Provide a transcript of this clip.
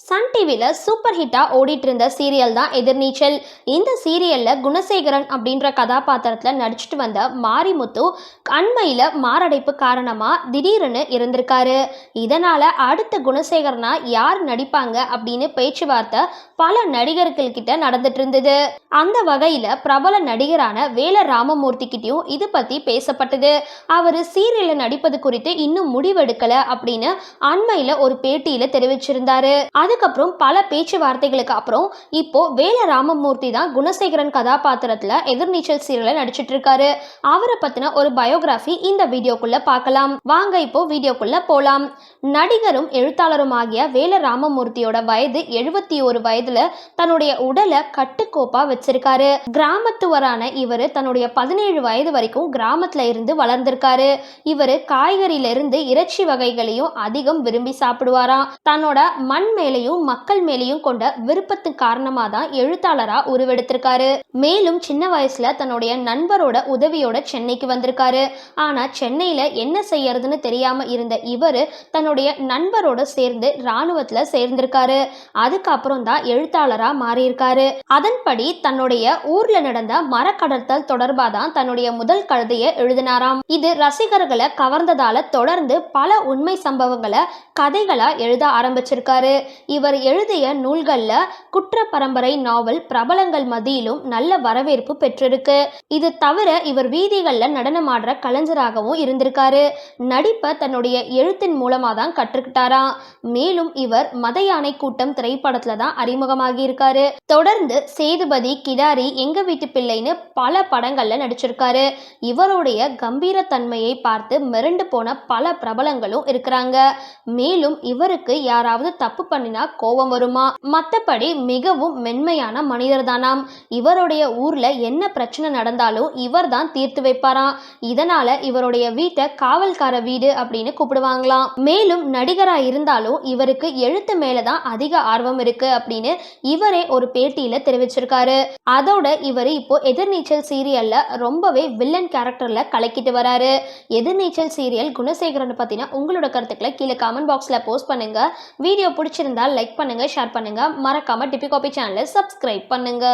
Sun டிவியில் super ஹிட்டாக ஓடிட்டு இருந்த சீரியல் தான் எதிர்நீச்சல். இந்த சீரியலில் குணசேகரன் அப்படின்ற கதாபாத்திரத்தில் நடிச்சிட்டு வந்த மாரிமுத்து அண்மையில் மாரடைப்பு காரணமாக திடீர்னு இருந்திருக்காரு. இதனால் அடுத்த குணசேகரனா யார் நடிப்பாங்க அப்படின்னு பேச்சுவார்த்தை பல நடிகர்கள்கிட்ட நடந்துட்டு இருந்தது. அந்த வகையில் பிரபல நடிகரான வேல ராமமூர்த்தி கிட்டையும் இது பற்றி பேசப்பட்டது. அவர் சீரியலில் நடிப்பது குறித்து இன்னும் முடிவெடுக்கலை அப்படின்னு அண்மையில் ஒரு பேட்டியில் தெரிவிச்சிருந்தாரு. அதுக்கப்புறம் பல பேச்சுவார்த்தைகளுக்கு அப்புறம் இப்போ வேல ராமமூர்த்தி தான் குணசேகரன் கதாபாத்திரத்துல எதிர்நீச்சல் சீரியல்ல நடிச்சிட்டு இருக்காரு. அவரை பத்தின ஒரு பயோகிராஃபி இந்த வீடியோக்குள்ள பார்க்கலாம். வாங்க இப்போ வீடியோக்குள்ள போலாம். நடிகரும் எழுத்தாளரும் ஆகிய வேல ராமமூர்த்தியோட வயது 71 வயதுல தன்னுடைய உடலை கட்டுக்கோப்பா வச்சிருக்காரு. கிராமத்துவரான இவர் தன்னுடைய 17 வயது வரைக்கும் கிராமத்துல இருந்து வளர்ந்திருக்காரு. இவர் காய்கறியில இருந்து இறைச்சி வகைகளையும் அதிகம் விரும்பி சாப்பிடுவாராம். தன்னோட மண் மேலையும் மக்கள் மேலையும் கொண்ட விருப்பத்தின் காரணமாக தான் எழுத்தாளரா உருவெடுத்திருக்காரு. மேலும் சின்ன வயசுல தன்னுடைய நண்பரோட உதவியோட சென்னைக்கு வந்திருக்காரு. ஆனா சென்னையில என்ன செய்யறதுன்னு தெரியாம இருந்த இவரு தன்னுடைய நண்பரோட சேர்ந்து ராணுவத்துல சேர்ந்திருக்காரு. அதுக்கப்புறம் தான் எழுத்தாளரா மாறியிருக்காரு. அதன்படி தன்னுடைய ஊர்ல நடந்த மரக்கடத்தல் தொடர்பா தான் தன்னுடைய முதல் கழுதையை எழுதினாராம். இது ரசிகர்களை கவர்ந்ததால தொடர்ந்து பல உண்மை சம்பவங்களை கதைகளா எழுத ஆரம்பிச்சிருக்காரு. இவர் எழுதிய நூல்கள்ல குற்ற பரம்பரை நாவல் பிரபலங்கள் மத்தியிலும் நல்ல வரவேற்பு பெற்றிருக்கு. இது தவிர இவர் வீதிகள்ல நடனமாடுற கலைஞராகவும் இருந்திருக்காரு. நடிப்பை தன்னுடைய எழுத்தின் மூலமா தான் கற்றுக்கிட்டாராம். மேலும் இவர் மத யானை கூட்டம் திரைப்படத்துல தான் அறிமுகமாகி இருக்காரு. தொடர்ந்து சேதுபதி, கிடாரி, எங்க வீட்டு பிள்ளைன்னு பல படங்கள்ல நடிச்சிருக்காரு. இவருடைய கம்பீர தன்மையை பார்த்து மிரண்டு போன பல பிரபலங்களும் இருக்கிறாங்க. மேலும் இவருக்கு யாராவது தப்பு பண்ணினா கோபம் வருமா, மற்றபடி மிகவும் மென்மையான மனிதர் தானாம். இவருடைய ஊர்ல என்ன பிரச்சனை நடந்தாலும் இவர் தான் தீர்த்து வைப்பாராம். இதனால இவருடைய வீட்டை காவல்கார வீடு அப்படின்னு கூப்பிடுவாங்களாம். மேலும் நடிகரா இருந்தாலும் இவருக்கு எழுத்து மேலதான் அதிக ஆர்வம் இருக்கு அப்படின்னு இவரே ஒரு பேட்டியில தெரிவிச்சிருக்காரு. அதோட இவர் இப்போ எதிர்நீச்சல் சீரியல்ல ரொம்பவே வில்லன் கேரக்டர்ல கலக்கிட்டு வராரு. எதிர்நீச்சல் சீரியல் குணசேகரன் பத்தின உங்களோட கருத்துக்களை கீழே கமெண்ட் பாக்ஸ்ல போஸ்ட் பண்ணுங்க. வீடியோ பிடிச்சிருந்தா லைக் பண்ணுங்க, ஷேர் பண்ணுங்க. மறக்காம டிபி காபி சேனலை சப்ஸ்கிரைப் பண்ணுங்க.